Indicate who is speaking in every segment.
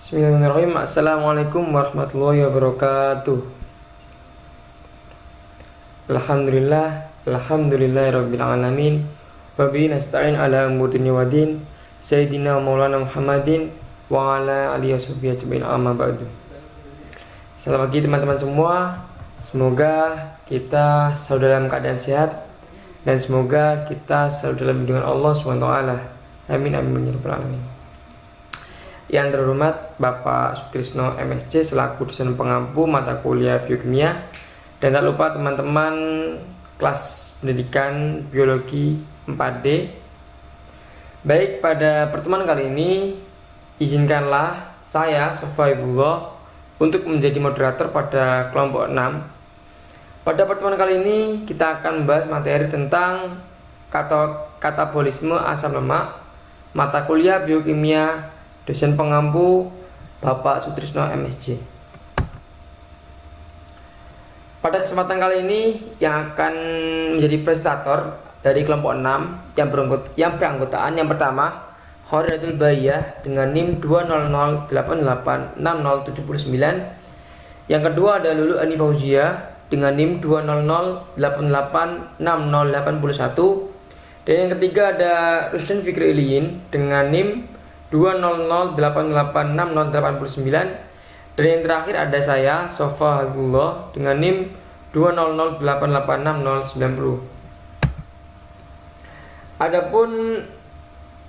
Speaker 1: Bismillahirrahmanirrahim. Assalamualaikum warahmatullahi wabarakatuh. Alhamdulillahirabbil alamin. Wa bihi nasta'in ala umuri dunya waddin. Sayyidina Maulana Muhammadin wa ala alihi washabihi ajmain, amma ba'du. Selamat pagi teman-teman semua. Semoga kita selalu dalam keadaan sehat dan semoga kita selalu dalam lindungan Allah Subhanahu wa taala. Amin amin ya rabbal alamin. Yang terhormat Bapak Sutrisno MSc selaku dosen pengampu mata kuliah biokimia, dan tak lupa teman-teman kelas pendidikan biologi 4D. Baik, pada pertemuan kali ini izinkanlah saya Sofaibullah untuk menjadi moderator pada kelompok 6. Pada pertemuan kali ini kita akan membahas materi tentang katabolisme asam lemak, mata kuliah biokimia, dosen pengampu Bapak Sutrisno MSc. Pada kesempatan kali ini yang akan menjadi presentator dari kelompok 6 yang beranggotaan yang pertama Khoridatul Bahiyah dengan NIM 200886079. Yang kedua ada Lulu Ani Fauzia dengan NIM 200886081. Dan yang ketiga ada Rusdan Fikri Iliyin dengan NIM 200886089. Dan yang terakhir ada saya Sofa Habibullah dengan NIM 200886090. Adapun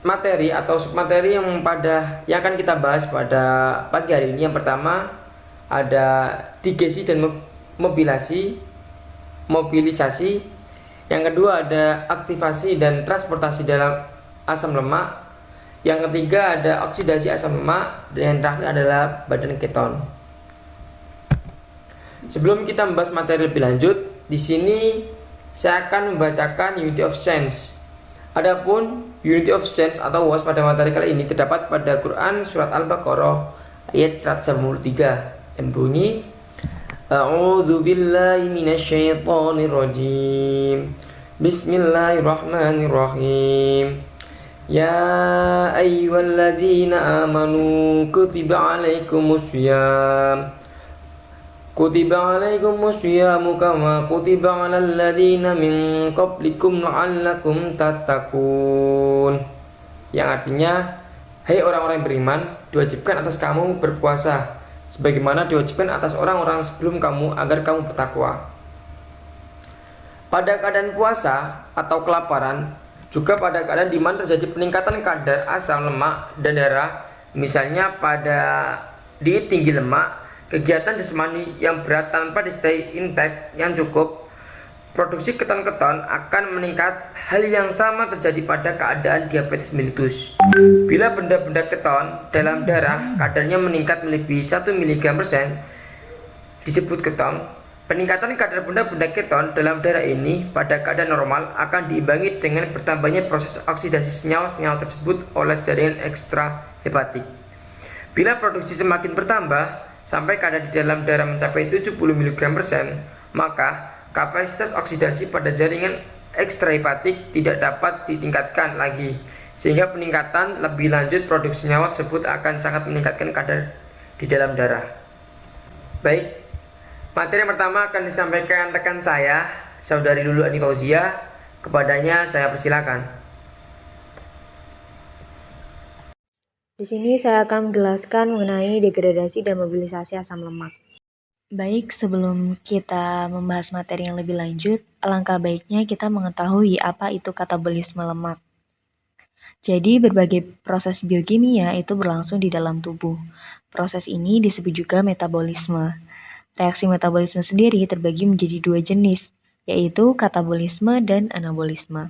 Speaker 1: materi atau submateri yang akan kita bahas pada pagi hari ini, yang pertama ada digesi dan mobilisasi. Yang kedua ada aktivasi dan transportasi dalam asam lemak. Yang ketiga ada oksidasi asam lemak, dan yang terakhir adalah badan keton. Sebelum kita membahas materi lebih lanjut, di sini saya akan membacakan Unity of Sense. Adapun Unity of Sense atau UAS pada materi kali ini terdapat pada Quran surat Al-Baqarah ayat 193 yang bunyi A'udzu billahi minasyaitonir rajim. Bismillahirrahmanirrahim. Ya ayyuhalladzina amanu kutiba alaikumussyam kama kutiba alal ladzina min qablikum la'allakum tattaqun. Yang artinya, hai orang-orang yang beriman, diwajibkan atas kamu berpuasa sebagaimana diwajibkan atas orang-orang sebelum kamu agar kamu bertakwa. Pada keadaan puasa atau kelaparan, juga pada keadaan di mana terjadi peningkatan kadar asam lemak dan darah, misalnya pada diet tinggi lemak, kegiatan jasmani yang berat tanpa disertai intake yang cukup, produksi keton-keton akan meningkat. Hal yang sama terjadi pada keadaan diabetes mellitus. Bila benda-benda keton dalam darah kadarnya meningkat melebihi 1 mg/% disebut keton. Peningkatan kadar benda-benda keton dalam darah ini pada keadaan normal akan diimbangi dengan bertambahnya proses oksidasi senyawa-senyawa tersebut oleh jaringan ekstrahepatik. Bila produksi semakin bertambah sampai kadar di dalam darah mencapai 70 mg/%, maka kapasitas oksidasi pada jaringan ekstrahepatik tidak dapat ditingkatkan lagi, sehingga peningkatan lebih lanjut produksi senyawa tersebut akan sangat meningkatkan kadar di dalam darah. Baik, materi yang pertama akan disampaikan rekan saya, Saudari Lulu Ani Fauzia. Kepadanya saya persilakan.
Speaker 2: Di sini saya akan menjelaskan mengenai degradasi dan mobilisasi asam lemak. Baik, sebelum kita membahas materi yang lebih lanjut, alangkah baiknya kita mengetahui apa itu katabolisme lemak. Jadi, berbagai proses biokimia itu berlangsung di dalam tubuh. Proses ini disebut juga metabolisme. Reaksi metabolisme sendiri terbagi menjadi dua jenis, yaitu katabolisme dan anabolisme.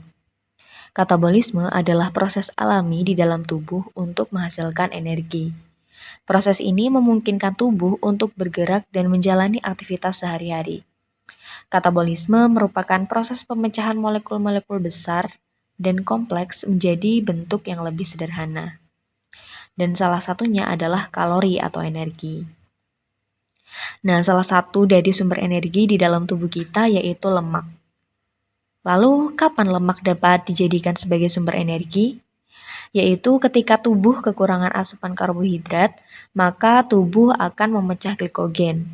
Speaker 2: Katabolisme adalah proses alami di dalam tubuh untuk menghasilkan energi. Proses ini memungkinkan tubuh untuk bergerak dan menjalani aktivitas sehari-hari. Katabolisme merupakan proses pemecahan molekul-molekul besar dan kompleks menjadi bentuk yang lebih sederhana. Dan salah satunya adalah kalori atau energi. Nah, salah satu dari sumber energi di dalam tubuh kita yaitu lemak. Lalu, kapan lemak dapat dijadikan sebagai sumber energi? yaitu ketika tubuh kekurangan asupan karbohidrat, maka tubuh akan memecah glikogen.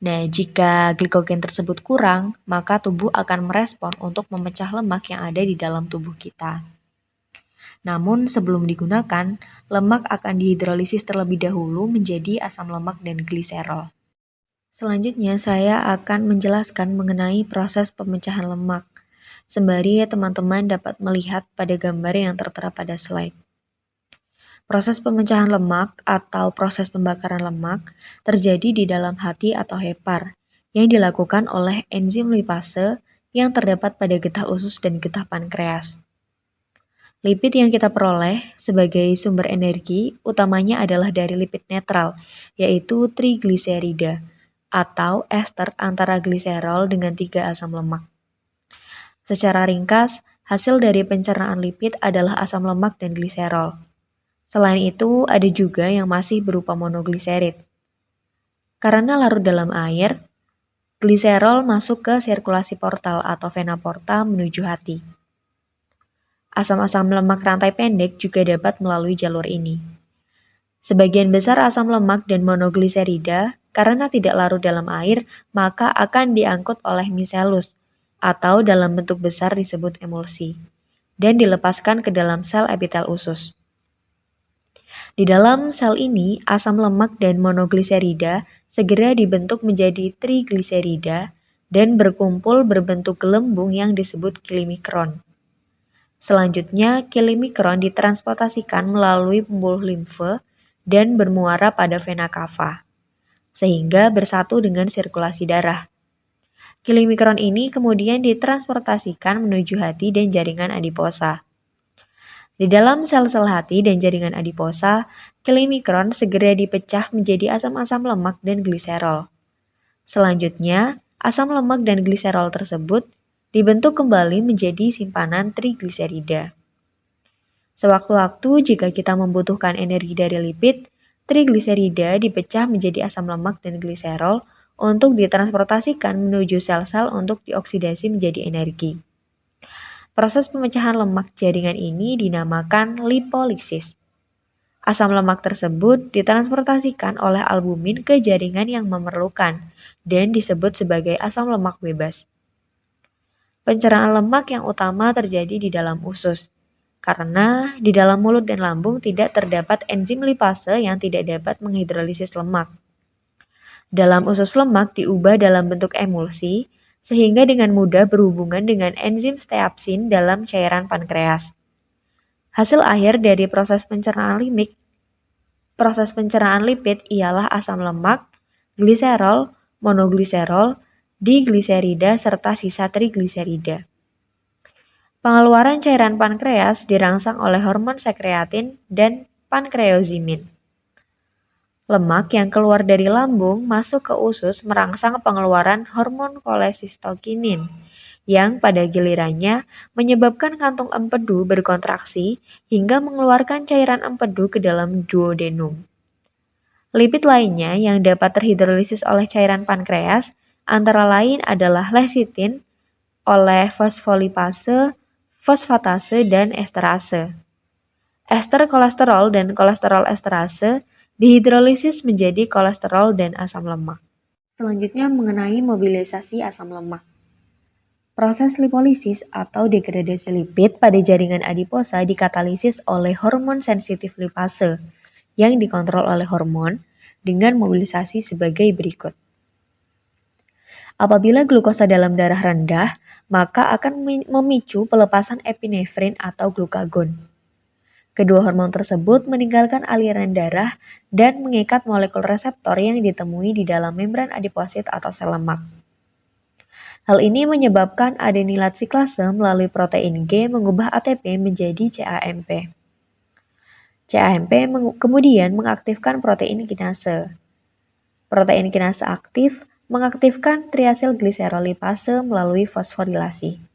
Speaker 2: Nah, jika glikogen tersebut kurang, maka tubuh akan merespon untuk memecah lemak yang ada di dalam tubuh kita. Namun sebelum digunakan, lemak akan dihidrolisis terlebih dahulu menjadi asam lemak dan gliserol. Selanjutnya saya akan menjelaskan mengenai proses pemecahan lemak, sembari teman-teman dapat melihat pada gambar yang tertera pada slide. Proses pemecahan lemak atau proses pembakaran lemak terjadi di dalam hati atau hepar yang dilakukan oleh enzim lipase yang terdapat pada getah usus dan getah pankreas. Lipid yang kita peroleh sebagai sumber energi utamanya adalah dari lipid netral, yaitu trigliserida atau ester antara gliserol dengan 3 asam lemak. Secara ringkas, hasil dari pencernaan lipid adalah asam lemak dan gliserol. Selain itu, ada juga yang masih berupa monogliserid. Karena larut dalam air, gliserol masuk ke sirkulasi portal atau vena porta menuju hati. Asam-asam lemak rantai pendek juga dapat melalui jalur ini. Sebagian besar asam lemak dan monogliserida karena tidak larut dalam air, maka akan diangkut oleh miselus atau dalam bentuk besar disebut emulsi dan dilepaskan ke dalam sel epitel usus. Di dalam sel ini, asam lemak dan monogliserida segera dibentuk menjadi trigliserida dan berkumpul berbentuk gelembung yang disebut kilimikron. Selanjutnya, kilimikron ditransportasikan melalui pembuluh limfe dan bermuara pada vena cava, sehingga bersatu dengan sirkulasi darah. Kilimikron ini kemudian ditransportasikan menuju hati dan jaringan adiposa. Di dalam sel-sel hati dan jaringan adiposa, kilimikron segera dipecah menjadi asam-asam lemak dan gliserol. Selanjutnya, asam lemak dan gliserol tersebut dibentuk kembali menjadi simpanan trigliserida. Sewaktu-waktu jika kita membutuhkan energi dari lipid, trigliserida dipecah menjadi asam lemak dan gliserol untuk ditransportasikan menuju sel-sel untuk dioksidasi menjadi energi. Proses pemecahan lemak jaringan ini dinamakan lipolisis. Asam lemak tersebut ditransportasikan oleh albumin ke jaringan yang memerlukan dan disebut sebagai asam lemak bebas. Pencernaan lemak yang utama terjadi di dalam usus, karena di dalam mulut dan lambung tidak terdapat enzim lipase yang tidak dapat menghidrolisis lemak. Dalam usus lemak diubah dalam bentuk emulsi, sehingga dengan mudah berhubungan dengan enzim steapsin dalam cairan pankreas. Hasil akhir dari proses pencernaan lipid ialah asam lemak, gliserol, monogliserol, digliserida, serta sisa trigliserida. Pengeluaran cairan pankreas dirangsang oleh hormon sekreatin dan pankreozimin. Lemak yang keluar dari lambung masuk ke usus merangsang pengeluaran hormon kolesistokinin yang pada gilirannya menyebabkan kantung empedu berkontraksi hingga mengeluarkan cairan empedu ke dalam duodenum. Lipid lainnya yang dapat terhidrolisis oleh cairan pankreas antara lain adalah lecitin oleh fosfolipase, fosfatase, dan esterase. Ester kolesterol dan kolesterol esterase dihidrolisis menjadi kolesterol dan asam lemak. Selanjutnya mengenai mobilisasi asam lemak. Proses lipolisis atau degradasi lipid pada jaringan adiposa dikatalisis oleh hormon sensitif lipase yang dikontrol oleh hormon dengan mobilisasi sebagai berikut. Apabila glukosa dalam darah rendah, maka akan memicu pelepasan epinefrin atau glukagon. Kedua hormon tersebut meninggalkan aliran darah dan mengikat molekul reseptor yang ditemui di dalam membran adiposit atau sel lemak. Hal ini menyebabkan adenilat siklase melalui protein G mengubah ATP menjadi CAMP. CAMP kemudian mengaktifkan protein kinase. Protein kinase aktif mengaktifkan triasil gliserolipase melalui fosforilasi.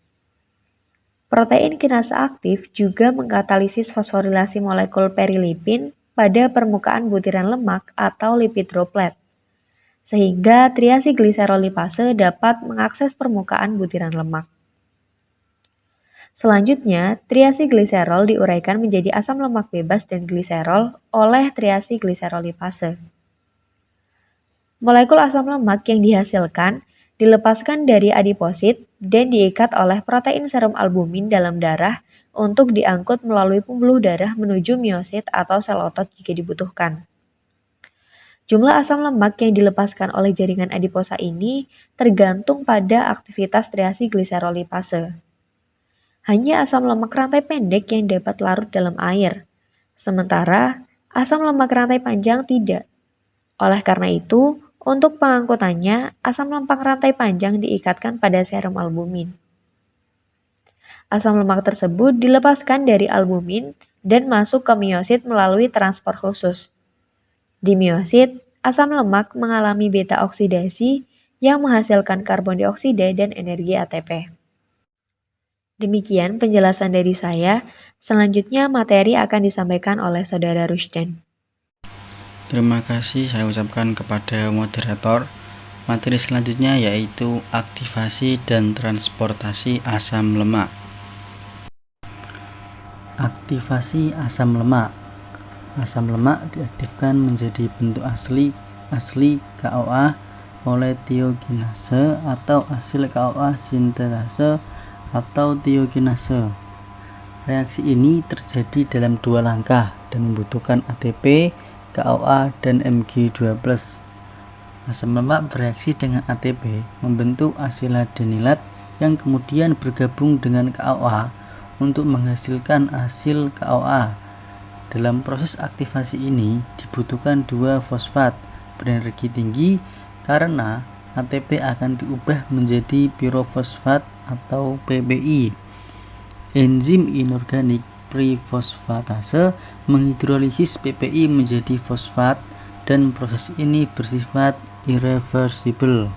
Speaker 2: Protein kinase aktif juga mengkatalisis fosforilasi molekul perilipin pada permukaan butiran lemak atau lipid droplet, sehingga triasil gliserolipase dapat mengakses permukaan butiran lemak. Selanjutnya, triasilgliserol diuraikan menjadi asam lemak bebas dan gliserol oleh triasilgliserolipase. Molekul asam lemak yang dihasilkan dilepaskan dari adiposit dan diikat oleh protein serum albumin dalam darah untuk diangkut melalui pembuluh darah menuju miosit atau sel otot jika dibutuhkan. Jumlah asam lemak yang dilepaskan oleh jaringan adiposa ini tergantung pada aktivitas triasilgliserolipase. Hanya asam lemak rantai pendek yang dapat larut dalam air, sementara asam lemak rantai panjang tidak. Oleh karena itu, untuk pengangkutannya, asam lemak rantai panjang diikatkan pada serum albumin. Asam lemak tersebut dilepaskan dari albumin dan masuk ke miosit melalui transport khusus. Di miosit, asam lemak mengalami beta oksidasi yang menghasilkan karbon dioksida dan energi ATP. Demikian penjelasan dari saya. Selanjutnya materi akan disampaikan oleh Saudara Rusdan.
Speaker 3: Terima kasih saya ucapkan kepada moderator. Materi selanjutnya yaitu aktivasi dan transportasi asam lemak. Aktivasi asam lemak. Asam lemak diaktifkan menjadi bentuk asli KOA oleh tiokinase atau asil KOA sintetase atau tiokinase. Reaksi ini terjadi dalam dua langkah dan membutuhkan ATP, KOA, dan Mg2+. Asam lemak bereaksi dengan ATP membentuk asil adenilat yang kemudian bergabung dengan KOA untuk menghasilkan asil KOA. Dalam proses aktivasi ini dibutuhkan 2 fosfat berenergi tinggi karena ATP akan diubah menjadi pirofosfat atau PPI. Enzim inorganik prefosfatase menghidrolisis PPI menjadi fosfat dan proses ini bersifat irreversible.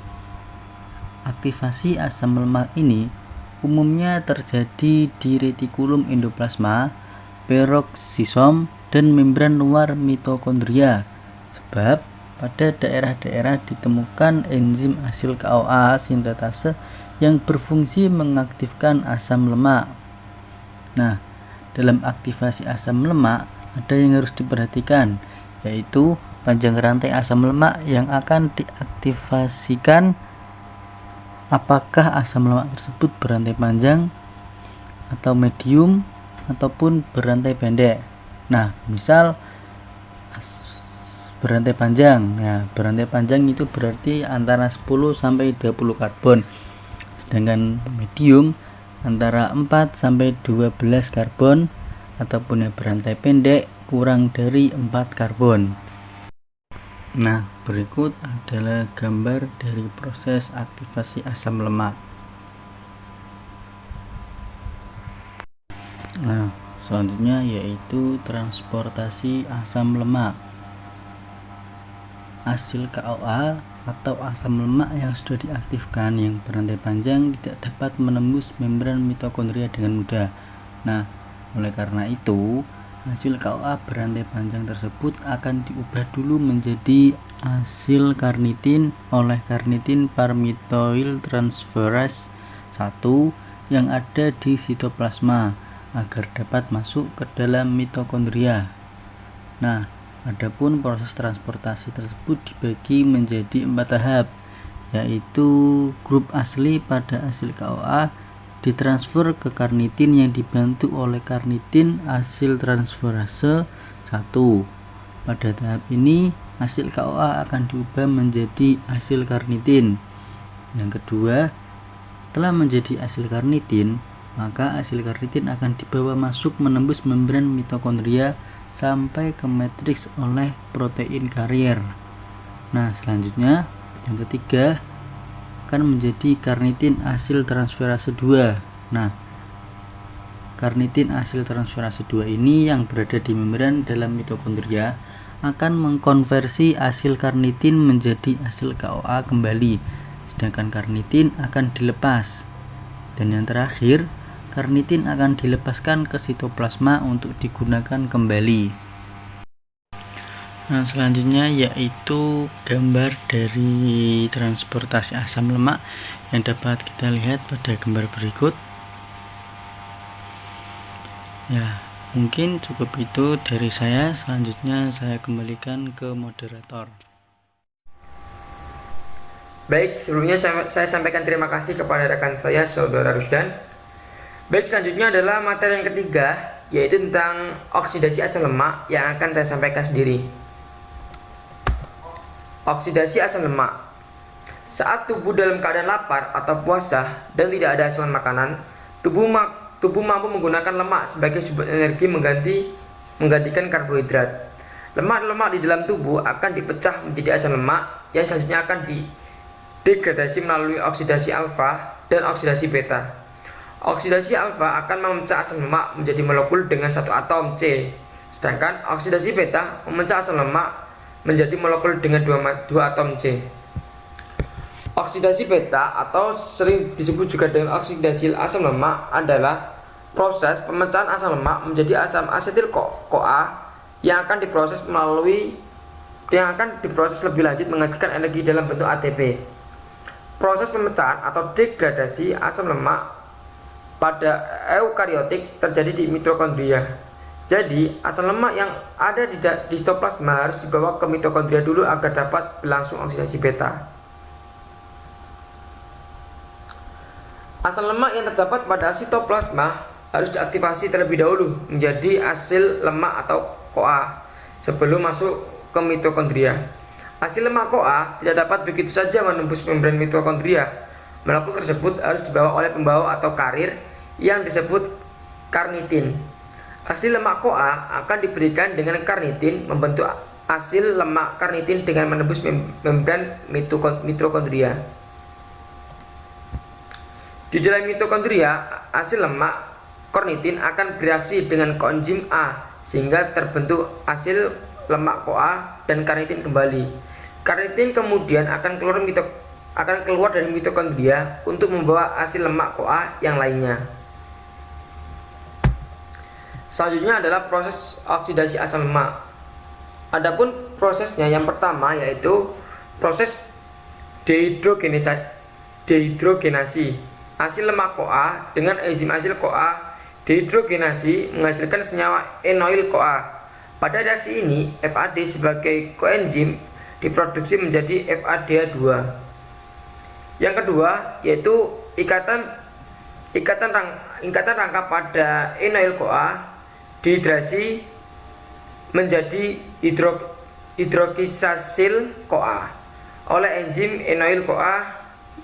Speaker 3: Aktivasi asam lemak ini umumnya terjadi di retikulum endoplasma, peroksisom, dan membran luar mitokondria. Sebab pada daerah-daerah ditemukan enzim asil KOA sintetase yang berfungsi mengaktifkan asam lemak. Nah, dalam aktivasi asam lemak ada yang harus diperhatikan, yaitu panjang rantai asam lemak yang akan diaktifasikan. Apakah asam lemak tersebut berantai panjang atau medium ataupun berantai pendek. Nah, misal berantai panjang. Nah, berantai panjang itu berarti antara 10 sampai 20 karbon. Sedangkan medium antara 4 sampai 12 karbon ataupun yang berantai pendek kurang dari 4 karbon. Nah, berikut adalah gambar dari proses aktivasi asam lemak. Nah, selanjutnya yaitu transportasi asam lemak. Asil KOA atau asam lemak yang sudah diaktifkan yang berantai panjang tidak dapat menembus membran mitokondria dengan mudah. Nah, oleh karena itu, hasil KOA berantai panjang tersebut akan diubah dulu menjadi asil karnitin oleh karnitin palmitoyl transferase 1 yang ada di sitoplasma agar dapat masuk ke dalam mitokondria. Nah, adapun proses transportasi tersebut dibagi menjadi 4 tahap, yaitu grup asli pada asil KOA ditransfer ke karnitin yang dibantu oleh karnitin asil transferase 1. Pada tahap ini, asil KOA akan diubah menjadi asil karnitin. Yang kedua, setelah menjadi asil karnitin, maka asil karnitin akan dibawa masuk menembus membran mitokondria sampai ke matriks oleh protein karier. Nah, selanjutnya yang ketiga akan menjadi karnitin asil transferase 2. Nah, karnitin asil transferase 2 ini yang berada di membran dalam mitokondria akan mengkonversi asil karnitin menjadi asil KOA kembali, sedangkan karnitin akan dilepas. Dan yang terakhir, karnitin akan dilepaskan ke sitoplasma untuk digunakan kembali. Nah, selanjutnya yaitu gambar dari transportasi asam lemak yang dapat kita lihat pada gambar berikut. Ya, mungkin cukup itu dari saya. Selanjutnya saya kembalikan ke moderator.
Speaker 1: Baik, sebelumnya saya sampaikan terima kasih kepada rekan saya, Saudara Rusdan. Baik, selanjutnya adalah materi yang ketiga, yaitu tentang oksidasi asam lemak yang akan saya sampaikan sendiri. Oksidasi asam lemak. Saat tubuh dalam keadaan lapar atau puasa dan tidak ada asupan makanan, tubuh mampu menggunakan lemak sebagai sumber energi menggantikan karbohidrat. Lemak-lemak di dalam tubuh akan dipecah menjadi asam lemak yang selanjutnya akan didegradasi melalui oksidasi alfa dan oksidasi beta. Oksidasi alfa akan memecah asam lemak menjadi molekul dengan satu atom C, sedangkan oksidasi beta memecah asam lemak menjadi molekul dengan dua atom C. Oksidasi beta atau sering disebut juga dengan oksidasi asam lemak adalah proses pemecahan asam lemak menjadi asam asetil CoA yang akan diproses lebih lanjut menghasilkan energi dalam bentuk ATP. Proses pemecahan atau degradasi asam lemak pada eukariotik terjadi di mitokondria. Jadi, asam lemak yang ada di sitoplasma harus dibawa ke mitokondria dulu agar dapat berlangsung oksidasi beta. Asam lemak yang terdapat pada sitoplasma harus diaktifasi terlebih dahulu menjadi asil lemak atau CoA sebelum masuk ke mitokondria. Asil lemak CoA tidak dapat begitu saja menembus membran mitokondria. Molekul tersebut harus dibawa oleh pembawa atau karir yang disebut karnitin. Asil lemak CoA akan diberikan dengan karnitin membentuk asil lemak karnitin dengan menembus membran mitokondria. Di dalam mitokondria, asil lemak karnitin akan bereaksi dengan koenzim A sehingga terbentuk asil lemak CoA dan karnitin kembali. Karnitin kemudian akan keluar dari mitokondria untuk membawa asil lemak CoA yang lainnya. Selanjutnya adalah proses oksidasi asam lemak. Adapun prosesnya yang pertama yaitu proses dehidrogenasi. Asil lemak CoA dengan enzim asil CoA dihidrogenasi menghasilkan senyawa enoil CoA. Pada reaksi ini, FAD sebagai koenzim diproduksi menjadi FADH2. Yang kedua yaitu ikatan rangka pada enoil CoA dihidrasi menjadi hidroksisasil CoA oleh enzim enoil CoA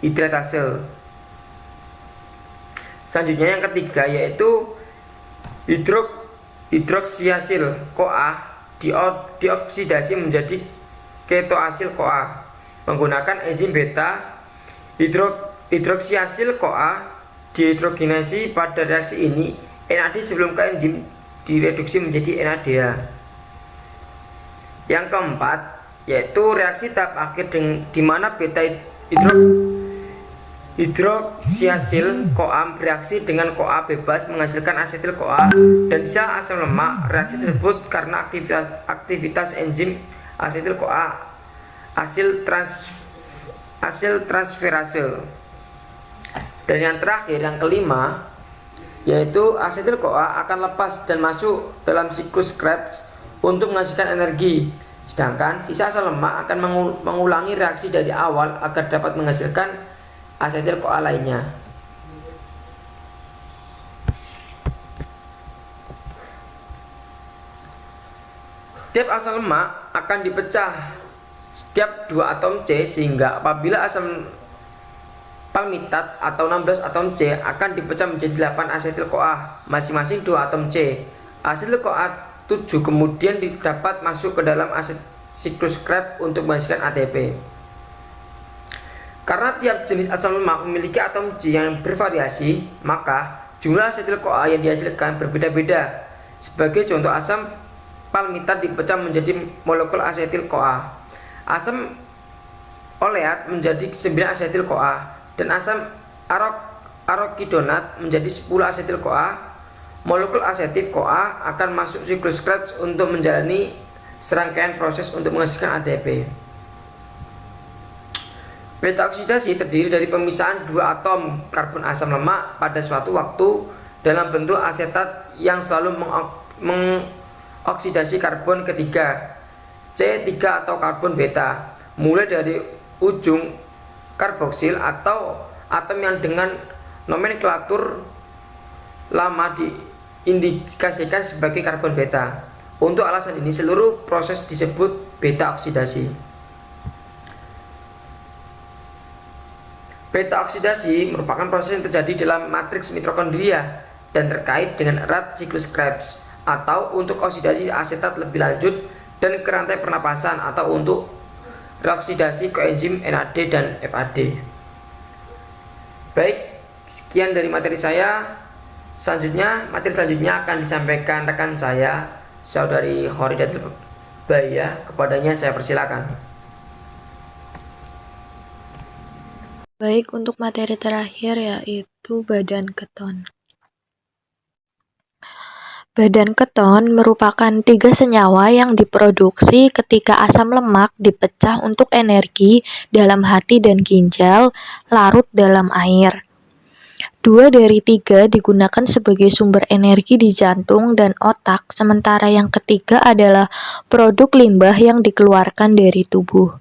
Speaker 1: hidratase. Selanjutnya yang ketiga yaitu hidroksiasil CoA dioksidasi menjadi ketoasil CoA menggunakan enzim beta hidroksiasil CoA dihidrogenasi. Pada reaksi ini NAD sebelum koenzim direduksi menjadi NADH. Yang keempat yaitu reaksi tahap akhir di mana beta hidroksiasil CoA bereaksi dengan CoA bebas menghasilkan asetil CoA dan sisa asam lemak. Reaksi tersebut karena aktivitas enzim asetil CoA hasil transferase. Dan yang terakhir yang kelima yaitu asetil CoA akan lepas dan masuk dalam siklus Krebs untuk menghasilkan energi, sedangkan sisa asam lemak akan mengulangi reaksi dari awal agar dapat menghasilkan asetil CoA lainnya. Setiap asam lemak akan dipecah setiap 2 atom C sehingga apabila asam palmitat atau 16 atom C akan dipecah menjadi 8 asetil CoA masing-masing 2 atom C. Asetil CoA 7 kemudian dapat masuk ke dalam siklus Krebs untuk menghasilkan ATP. Karena tiap jenis asam lemak memiliki atom C yang bervariasi, maka jumlah asetil CoA yang dihasilkan berbeda-beda. Sebagai contoh, asam palmitat dipecah menjadi molekul asetil CoA, asam oleat menjadi 9 asetil CoA, dan asam arokidonat menjadi 10 asetil CoA. Molekul asetif CoA akan masuk siklus Krebs untuk menjalani serangkaian proses untuk menghasilkan ATP. Beta oksidasi terdiri dari pemisahan 2 atom karbon asam lemak pada suatu waktu dalam bentuk asetat yang selalu mengoksidasi karbon ketiga C3 atau karbon beta, mulai dari ujung karboksil atau atom yang dengan nomenklatur lama diindikasikan sebagai karbon beta. Untuk alasan ini seluruh proses disebut beta oksidasi. Beta oksidasi merupakan proses yang terjadi dalam matriks mitokondria dan terkait dengan erat siklus Krebs, atau untuk oksidasi asetat lebih lanjut dan ke rantai pernapasan, atau untuk reoksidasi koenzim NAD dan FAD. Baik, sekian dari materi saya. Materi selanjutnya akan disampaikan rekan saya, Saudari Khoridatul Baya. Kepadanya saya persilakan.
Speaker 2: Baik, untuk materi terakhir yaitu badan keton. Badan keton merupakan 3 senyawa yang diproduksi ketika asam lemak dipecah untuk energi dalam hati dan ginjal larut dalam air. 2 dari 3 digunakan sebagai sumber energi di jantung dan otak, sementara yang ketiga adalah produk limbah yang dikeluarkan dari tubuh.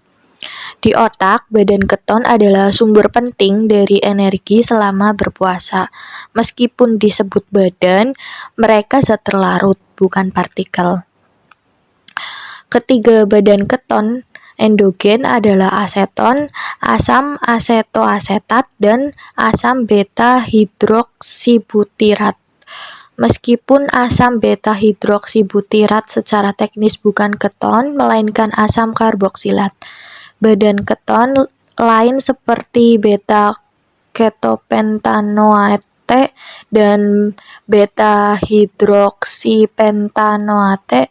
Speaker 2: Di otak, badan keton adalah sumber penting dari energi selama berpuasa. Meskipun disebut badan, mereka zat terlarut, bukan partikel. Ketiga badan keton endogen adalah aseton, asam asetoasetat, dan asam beta hidroksibutirat. Meskipun asam beta hidroksibutirat secara teknis bukan keton, melainkan asam karboksilat. Badan keton lain seperti beta ketopentanoate dan beta hidroksipentanoate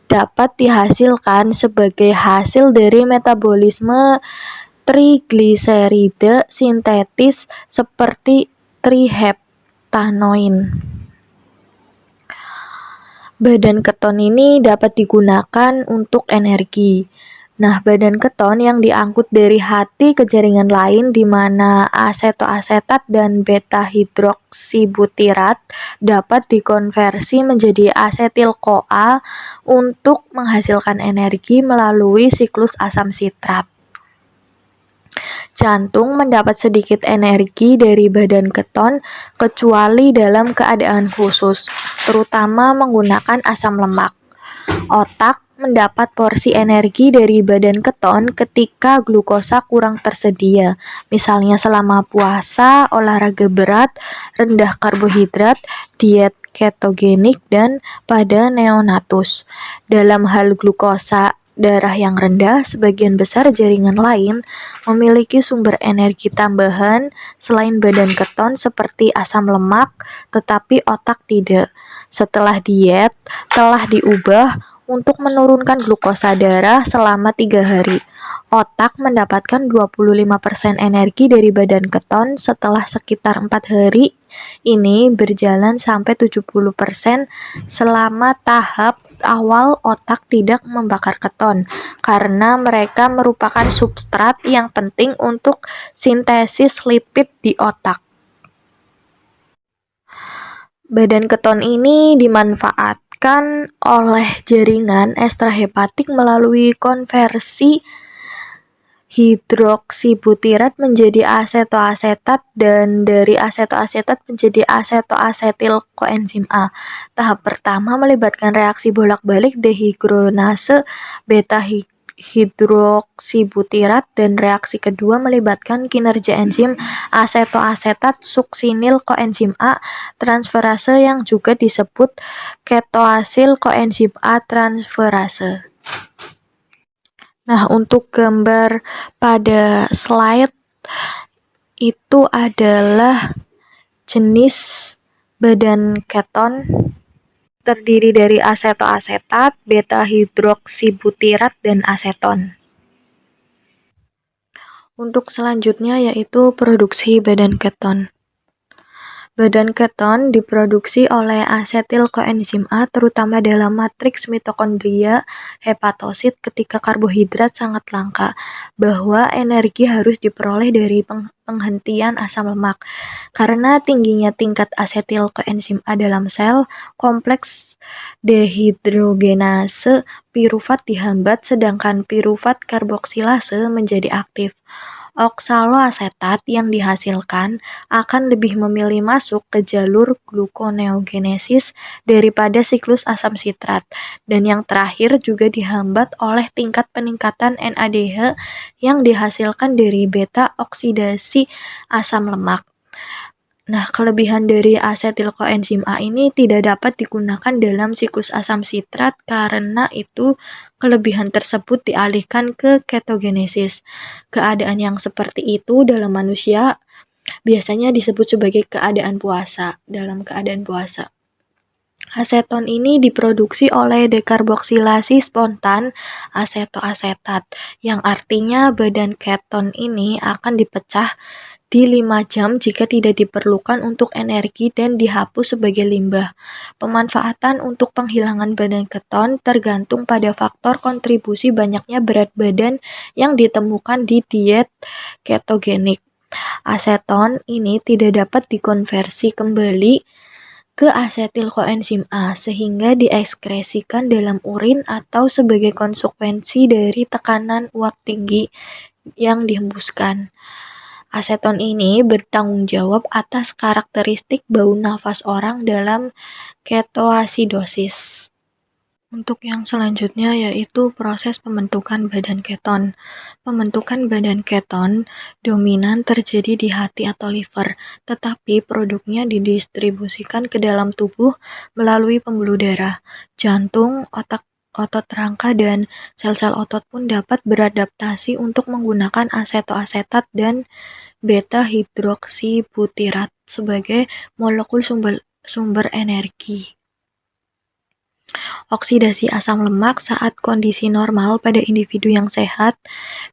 Speaker 2: dapat dihasilkan sebagai hasil dari metabolisme trigliserida sintetis seperti triheptanoin. Badan keton ini dapat digunakan untuk energi. Nah, badan keton yang diangkut dari hati ke jaringan lain di mana asetoasetat dan beta hidroksibutirat dapat dikonversi menjadi asetil-CoA untuk menghasilkan energi melalui siklus asam sitrat. Jantung mendapat sedikit energi dari badan keton kecuali dalam keadaan khusus, terutama menggunakan asam lemak. Otak mendapat porsi energi dari badan keton ketika glukosa kurang tersedia, misalnya selama puasa, olahraga berat, rendah karbohidrat, diet ketogenik, dan pada neonatus. Dalam hal glukosa darah yang rendah, sebagian besar jaringan lain memiliki sumber energi tambahan selain badan keton seperti asam lemak, tetapi otak tidak. Setelah diet, telah diubah untuk menurunkan glukosa darah selama 3 hari. Otak mendapatkan 25% energi dari badan keton setelah sekitar 4 hari. Ini berjalan sampai 70% selama tahap awal otak tidak membakar keton, karena mereka merupakan substrat yang penting untuk sintesis lipid di otak. Badan keton ini dimanfaatkan oleh jaringan ekstrahepatik melalui konversi hidroksibutirat menjadi asetoasetat dan dari asetoasetat menjadi asetoasetil koenzim A. Tahap pertama melibatkan reaksi bolak-balik dehidronase beta hidroksibutirat dan reaksi kedua melibatkan kinerja enzim asetoasetat suksinil koenzim A transferase yang juga disebut ketoasil koenzim A transferase. Nah, untuk gambar pada slide itu adalah jenis badan keton terdiri dari asetoasetat, beta hidroksibutirat, dan aseton. Untuk selanjutnya yaitu produksi badan keton. Badan keton diproduksi oleh asetil koenzim A terutama dalam matriks mitokondria hepatosit ketika karbohidrat sangat langka, bahwa energi harus diperoleh dari penghentian asam lemak. Karena tingginya tingkat asetil koenzim A dalam sel, kompleks dehidrogenase pirufat dihambat sedangkan pirufat karboksilase menjadi aktif. Oksaloasetat yang dihasilkan akan lebih memilih masuk ke jalur gluconeogenesis daripada siklus asam sitrat, dan yang terakhir juga dihambat oleh tingkat peningkatan NADH yang dihasilkan dari beta oksidasi asam lemak. Nah, kelebihan dari asetil koenzim A ini tidak dapat digunakan dalam siklus asam sitrat karena itu kelebihan tersebut dialihkan ke ketogenesis. Keadaan yang seperti itu dalam manusia biasanya disebut sebagai keadaan puasa. Dalam keadaan puasa, aseton ini diproduksi oleh dekarboksilasi spontan asetoasetat, yang artinya badan keton ini akan dipecah di 5 jam jika tidak diperlukan untuk energi dan dihapus sebagai limbah. Pemanfaatan untuk penghilangan badan keton tergantung pada faktor kontribusi banyaknya berat badan yang ditemukan di diet ketogenik. Aseton ini tidak dapat dikonversi kembali ke asetil koenzim A sehingga diekskresikan dalam urin atau sebagai konsekuensi dari tekanan uap tinggi yang dihembuskan. Aseton ini bertanggung jawab atas karakteristik bau nafas orang dalam ketoasidosis. Untuk yang selanjutnya yaitu proses pembentukan badan keton. Pembentukan badan keton dominan terjadi di hati atau liver, tetapi produknya didistribusikan ke dalam tubuh melalui pembuluh darah, jantung, otot rangka, dan sel-sel otot pun dapat beradaptasi untuk menggunakan asetoasetat dan beta hidroksibutirat sebagai molekul sumber energi. Oksidasi asam lemak saat kondisi normal pada individu yang sehat,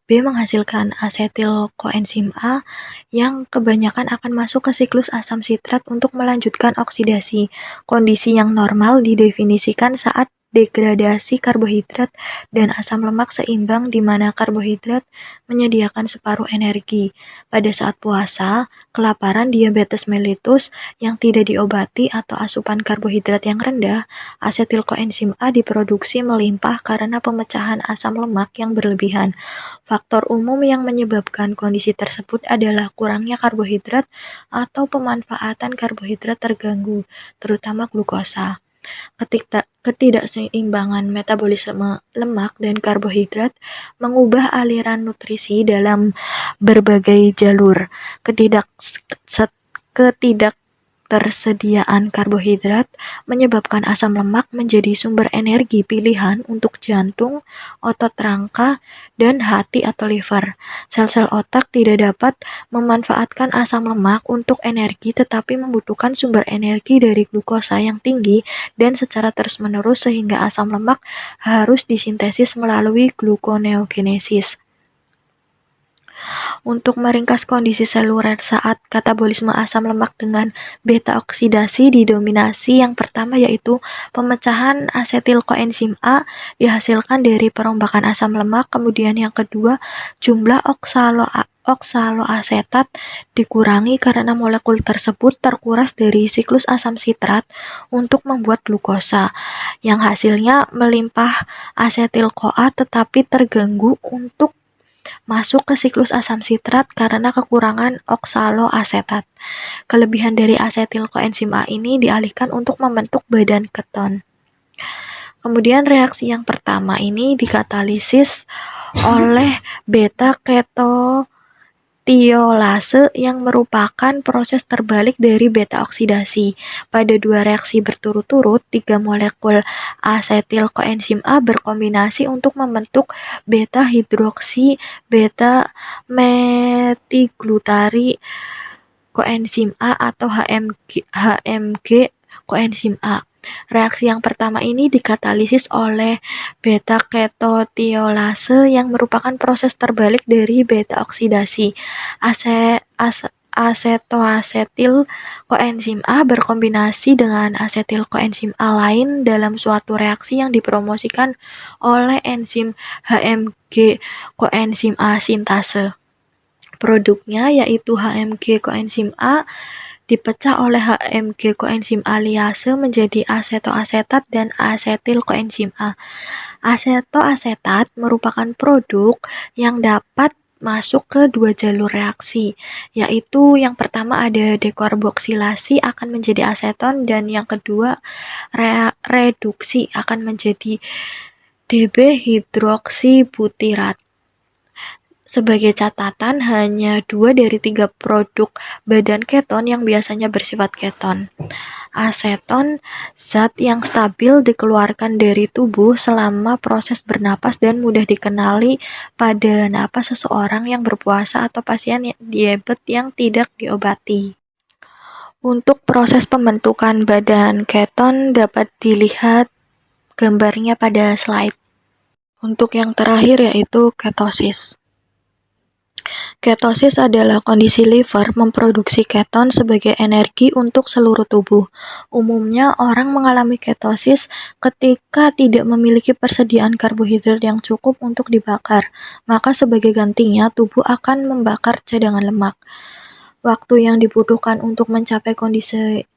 Speaker 2: B menghasilkan asetil koenzim A yang kebanyakan akan masuk ke siklus asam sitrat untuk melanjutkan oksidasi. Kondisi yang normal didefinisikan saat degradasi karbohidrat dan asam lemak seimbang di mana karbohidrat menyediakan separuh energi. Pada saat puasa, kelaparan, diabetes mellitus yang tidak diobati atau asupan karbohidrat yang rendah, asetil koenzim A diproduksi melimpah karena pemecahan asam lemak yang berlebihan. Faktor umum yang menyebabkan kondisi tersebut adalah kurangnya karbohidrat atau pemanfaatan karbohidrat terganggu, terutama glukosa. Ketidakseimbangan metabolisme lemak dan karbohidrat mengubah aliran nutrisi dalam berbagai jalur. Ketidaktersediaan karbohidrat menyebabkan asam lemak menjadi sumber energi pilihan untuk jantung, otot rangka, dan hati atau liver. Sel-sel otak tidak dapat memanfaatkan asam lemak untuk energi tetapi membutuhkan sumber energi dari glukosa yang tinggi dan secara terus-menerus sehingga asam lemak harus disintesis melalui gluconeogenesis. Untuk meringkas kondisi seluler saat katabolisme asam lemak dengan beta oksidasi didominasi yang pertama yaitu pemecahan asetil koenzim A dihasilkan dari perombakan asam lemak, kemudian yang kedua jumlah oksaloasetat dikurangi karena molekul tersebut terkuras dari siklus asam sitrat untuk membuat glukosa yang hasilnya melimpah asetil CoA tetapi terganggu untuk masuk ke siklus asam sitrat karena kekurangan oksaloasetat. Kelebihan dari asetil koenzim A ini dialihkan untuk membentuk badan keton. Kemudian reaksi yang pertama ini dikatalisis oleh beta ketotiolase yang merupakan proses terbalik dari beta oksidasi. Pada dua reaksi berturut-turut, 3 molekul asetil koenzim A berkombinasi untuk membentuk beta hidroksi beta metiglutari koenzim A atau HMG koenzim A. Reaksi yang pertama ini dikatalisis oleh beta ketotiolase yang merupakan proses terbalik dari beta oksidasi. asetoasetil koenzim A berkombinasi dengan asetil koenzim A lain dalam suatu reaksi yang dipromosikan oleh enzim HMG koenzim A sintase. Produknya yaitu HMG koenzim A dipecah oleh HMG koenzim A liase menjadi asetoasetat dan asetil koenzim A. Asetoasetat merupakan produk yang dapat masuk ke dua jalur reaksi, yaitu yang pertama ada dekarboksilasi akan menjadi aseton dan yang kedua reduksi akan menjadi DB-hidroksibutirat. Sebagai catatan, hanya 2 dari 3 produk badan keton yang biasanya bersifat keton. Aseton, zat yang stabil dikeluarkan dari tubuh selama proses bernapas dan mudah dikenali pada napas seseorang yang berpuasa atau pasien diabetes yang tidak diobati. Untuk proses pembentukan badan keton dapat dilihat gambarnya pada slide. Untuk yang terakhir yaitu ketosis. Ketosis adalah kondisi liver memproduksi keton sebagai energi untuk seluruh tubuh. Umumnya, orang mengalami ketosis ketika tidak memiliki persediaan karbohidrat yang cukup untuk dibakar, maka sebagai gantinya tubuh akan membakar cadangan lemak. Waktu yang dibutuhkan untuk mencapai kondisi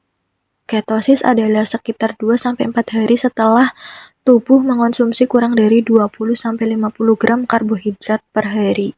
Speaker 2: ketosis adalah sekitar 2-4 hari setelah tubuh mengonsumsi kurang dari 20-50 gram karbohidrat per hari.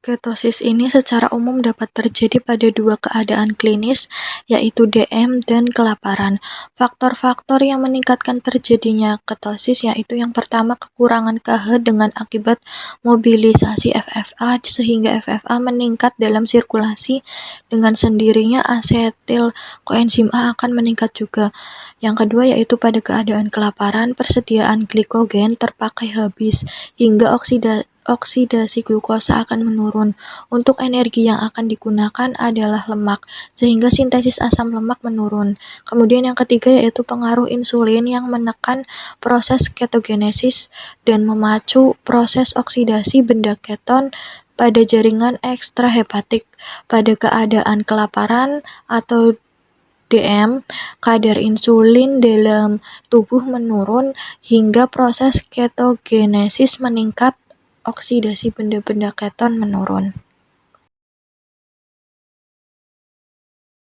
Speaker 2: Ketosis ini secara umum dapat terjadi pada dua keadaan klinis, yaitu DM dan kelaparan. Faktor-faktor yang meningkatkan terjadinya ketosis yaitu yang pertama kekurangan KH dengan akibat mobilisasi FFA sehingga FFA meningkat dalam sirkulasi. Dengan sendirinya asetil koenzim A akan meningkat juga. Yang kedua yaitu pada keadaan kelaparan, persediaan glikogen terpakai habis hingga oksidasi glukosa akan menurun. Untuk energi yang akan digunakan adalah lemak, sehingga sintesis asam lemak menurun. Kemudian yang ketiga yaitu pengaruh insulin yang menekan proses ketogenesis dan memacu proses oksidasi benda keton pada jaringan ekstrahepatik. Pada keadaan kelaparan atau DM, kadar insulin dalam tubuh menurun hingga proses ketogenesis meningkat, oksidasi benda-benda keton menurun.